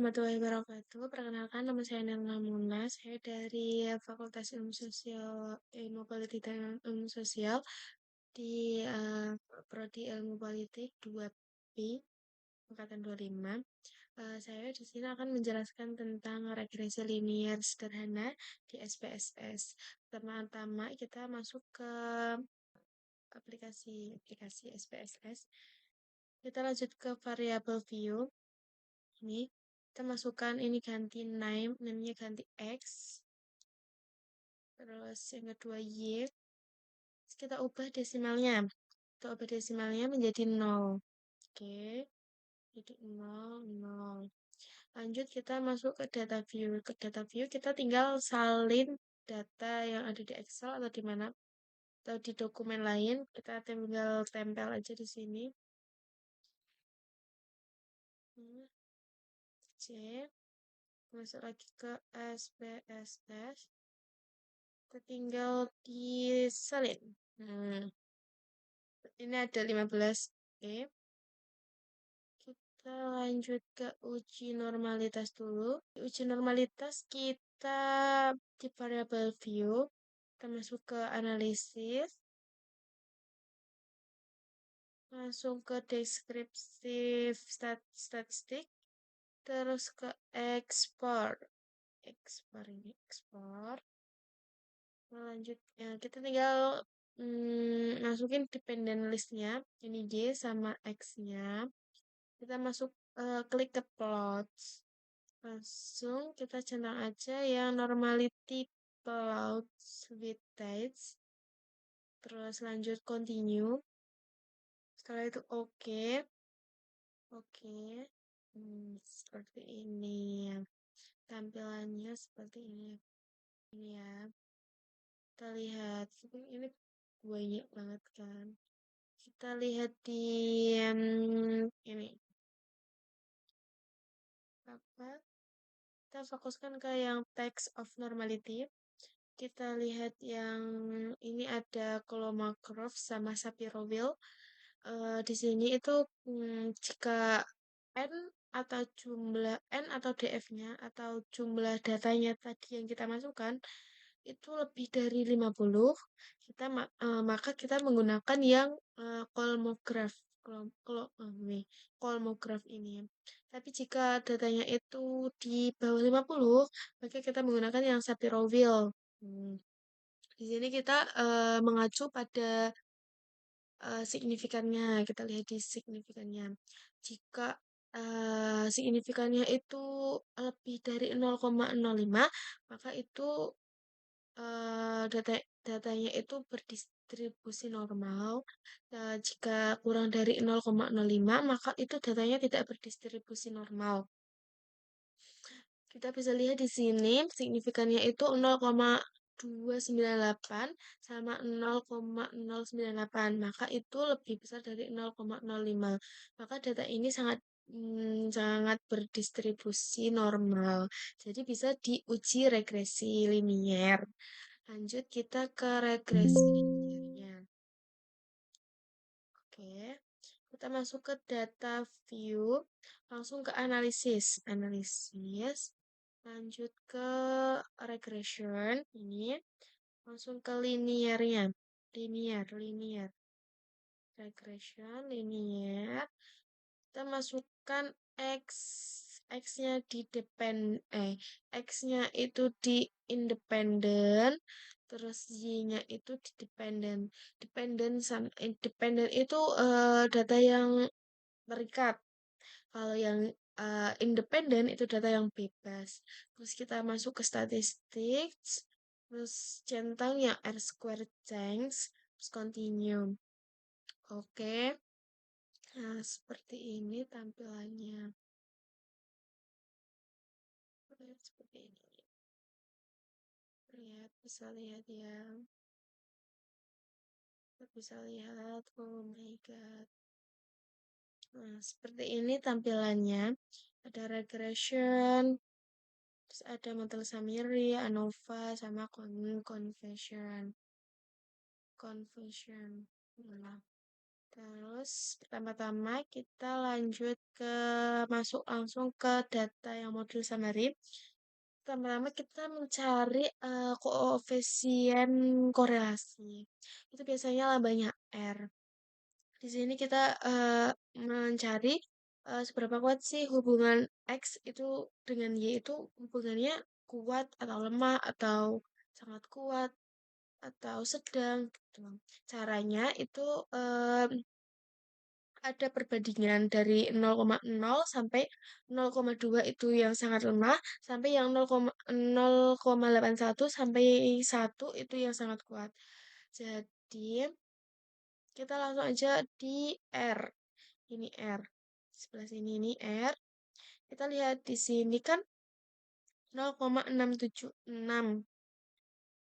warahmatullahi wabarakatuh. Perkenalkan, nama saya Nirna Muna. Saya dari Fakultas Ilmu Sosial, Ilmu Politik dan Ilmu Sosial di Prodi Ilmu Politik 2B, Angkatan 25. Saya di sini akan menjelaskan tentang regresi linier sederhana di SPSS. Pertama-tama kita masuk ke aplikasi SPSS. Kita lanjut ke variable view. Ini kita masukkan ini ganti namanya ganti X, terus yang kedua Y, terus kita ubah desimalnya menjadi 0. Oke, jadi 0 0. Lanjut kita masuk ke data view kita tinggal salin data yang ada di Excel atau di mana, atau di dokumen lain. Kita tinggal tempel aja di sini. C, masuk lagi ke SPSS, kita tinggal disalin. Ini ada 15. Oke. Kita lanjut ke uji normalitas dulu. Di uji normalitas kita di variable view, kita masuk ke analisis, langsung ke descriptive statistik, terus ke export. Export. Lanjut, ya, kita tinggal masukin dependent listnya, ini Y sama X-nya. Kita masuk klik ke plots. Langsung kita centang aja yang normality plots with dates. Terus lanjut continue. Setelah itu oke. Seperti ini ya. Tampilannya seperti ini. Ini ya. Kita lihat. Ini banyak banget kan. Kita lihat di ini. Apa? Kita fokuskan ke yang text of normality. Kita lihat yang ini ada Kolmogorov sama Shapiro-Wilk. Di sini itu jika N atau jumlah N atau DF-nya atau jumlah datanya tadi yang kita masukkan itu lebih dari 50, maka kita menggunakan yang Kolmogorov. Kolmogorov ini. Tapi jika datanya itu di bawah 50, maka kita menggunakan yang Shapiro-Wilk. Di sini kita mengacu pada signifikannya. Kita lihat di signifikannya. Jika signifikannya itu lebih dari 0,05, maka itu datanya itu berdistribusi normal. Jika kurang dari 0,05, maka itu datanya tidak berdistribusi normal. Kita bisa lihat di sini signifikannya itu 0,298 sama 0,098. Maka itu lebih besar dari 0,05. Maka data ini sangat berdistribusi normal. Jadi bisa diuji regresi linier. Lanjut kita ke regresi liniernya. Oke. Kita masuk ke data view, langsung ke analisis. Lanjut ke regression, ini. Langsung ke linearnya. Linear. Regression, linear. Kita masukkan X. X-nya X-nya itu di independent, terus Y-nya itu di dependent. Independent itu data yang terikat. Kalau yang independen itu data yang bebas. Terus kita masuk ke statistik, terus centang yang R square change, terus continue. Oke. Nah, seperti ini tampilannya. Seperti ini. Bisa lihat ya. Bisa lihat, oh my god. Nah, seperti ini tampilannya. Ada regression, terus ada Montel-Samiri, ANOVA, sama conversion. Nah, Terus pertama-tama kita lanjut ke masuk langsung ke data yang modul summary. Pertama-tama kita mencari koefisien korelasi. Itu biasanya lambangnya R. Di sini kita mencari seberapa kuat sih hubungan X itu dengan Y itu hubungannya kuat atau lemah atau sangat kuat atau sedang gitu. Caranya itu ada perbandingan dari 0,0 sampai 0,2 itu yang sangat lemah, sampai yang 0,81 sampai 1 itu yang sangat kuat. Jadi, kita langsung aja di R. Ini R. Sebelah sini ini R. Kita lihat di sini kan 0,676.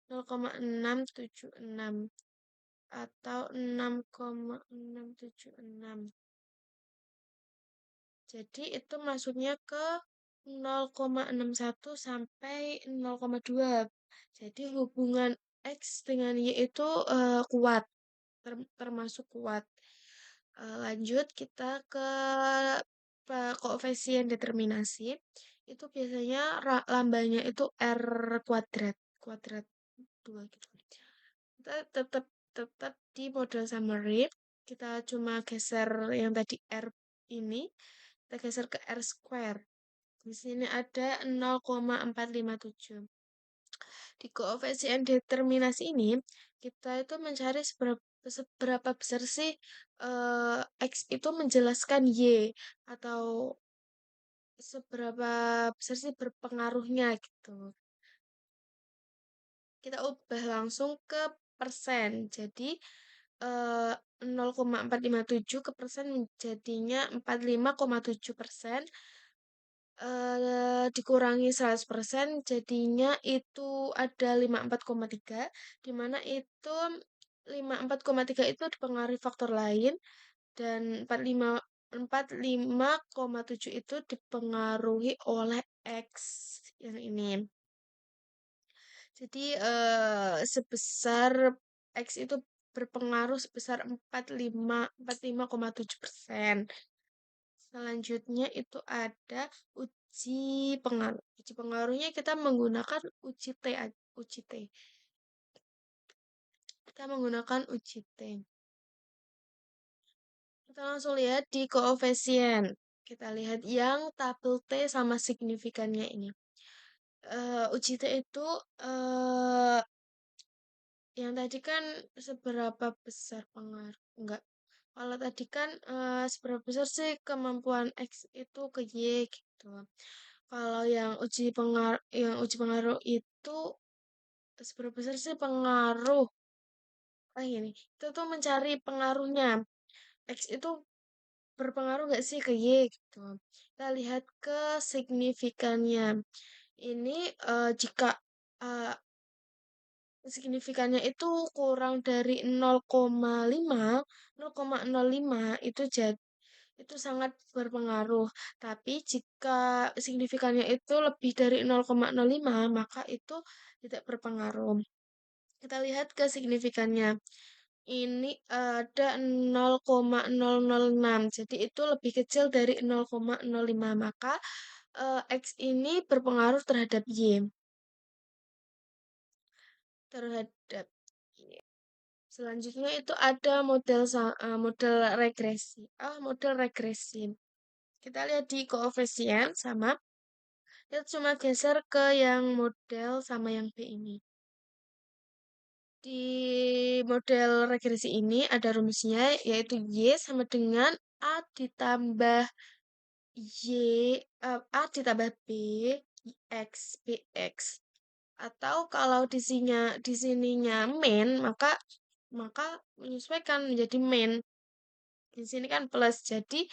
0,676 atau 6,676. Jadi itu masuknya ke 0,61 sampai 0,2. Jadi hubungan X dengan Y itu kuat, termasuk kuat. Lanjut kita ke koefisien determinasi. Itu biasanya lambangnya itu R kuadrat, kuadrat 2 gitu. Kita tetap di model summary. Kita cuma geser yang tadi R ini, kita geser ke R square. Di sini ada 0,457. Di koefisien determinasi ini, kita itu mencari seberapa besar sih X itu menjelaskan Y atau seberapa besar sih berpengaruhnya gitu. Kita ubah langsung ke persen. Jadi 0,457 ke persen menjadinya 45,7%, dikurangi 100% jadinya itu ada 54,3, di mana itu 54,3 itu dipengaruhi faktor lain dan 45,7 itu dipengaruhi oleh X yang ini. Jadi sebesar X itu berpengaruh sebesar 45,7%. Selanjutnya itu ada uji pengaruh. Uji pengaruhnya kita menggunakan uji T. Uji T. Kita menggunakan uji T. Kita langsung lihat di koefisien. Kita lihat yang tabel T sama signifikannya ini. Uji T itu yang tadi kan seberapa besar pengaruh? Enggak. Kalau tadi kan seberapa besar sih kemampuan X itu ke Y gitu. Kalau yang uji pengaruh itu seberapa besar sih pengaruh? Ini, itu tuh mencari pengaruhnya. X itu berpengaruh nggak sih ke Y gitu. Kita lihat ke signifikannya. Ini jika eh, signifikannya itu kurang dari 0,5 itu sangat berpengaruh. Tapi jika signifikannya itu lebih dari 0,05 maka itu tidak berpengaruh. Kita lihat ke signifikannya. Ini ada 0,006. Jadi itu lebih kecil dari 0,05 maka X ini berpengaruh terhadap Y. Terhadap Y. Selanjutnya itu ada model regresi. Model regresi. Kita lihat di koefisien sama. Kita cuma geser ke yang model sama yang B ini. Di model regresi ini ada rumusnya yaitu Y sama dengan A ditambah Y, A ditambah B, X, BX. Atau kalau di sininya main, maka menyesuaikan menjadi main. Di sini kan plus, jadi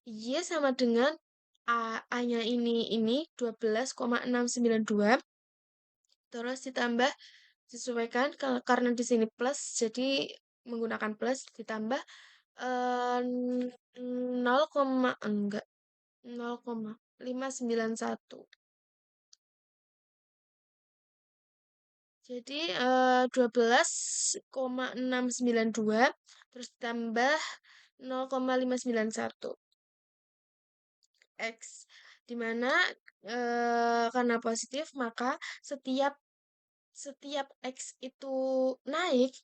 Y sama dengan A-nya ini 12,692. Terus ditambah disesuaikan karena di sini plus, jadi menggunakan plus ditambah 0, enggak 0,591. Jadi 12,692 terus tambah 0,591 X, di mana karena positif maka setiap setiap X itu naik,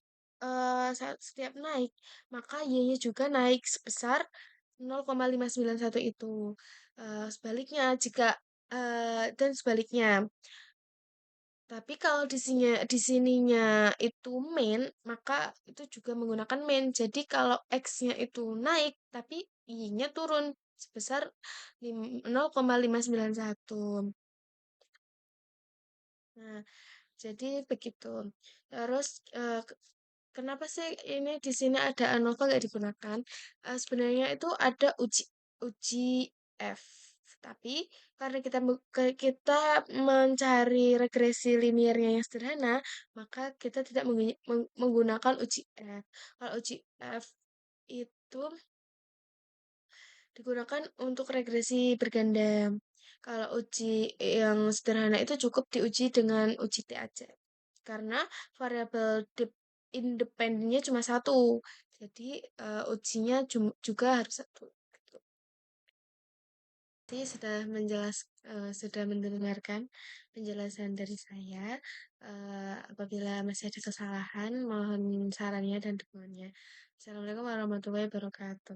saat setiap naik, maka Y-nya juga naik sebesar 0,591 itu. Sebaliknya jika dan sebaliknya. Tapi kalau di sininya itu main, maka itu juga menggunakan main. Jadi kalau X-nya itu naik, tapi Y-nya turun sebesar 0,591. Nah, jadi begitu. Terus kenapa sih ini di sini ada ANOVA nggak digunakan? Sebenarnya itu ada uji F. Tapi karena kita mencari regresi linearnya yang sederhana, maka kita tidak menggunakan uji F. Kalau uji F itu digunakan untuk regresi berganda. Kalau uji yang sederhana itu cukup diuji dengan uji T aja. Karena variabel independennya cuma satu. Jadi ujinya juga harus satu. Gitu. Jadi sudah mendengarkan penjelasan dari saya. Apabila masih ada kesalahan, mohon sarannya dan dukungannya. Assalamualaikum warahmatullahi wabarakatuh.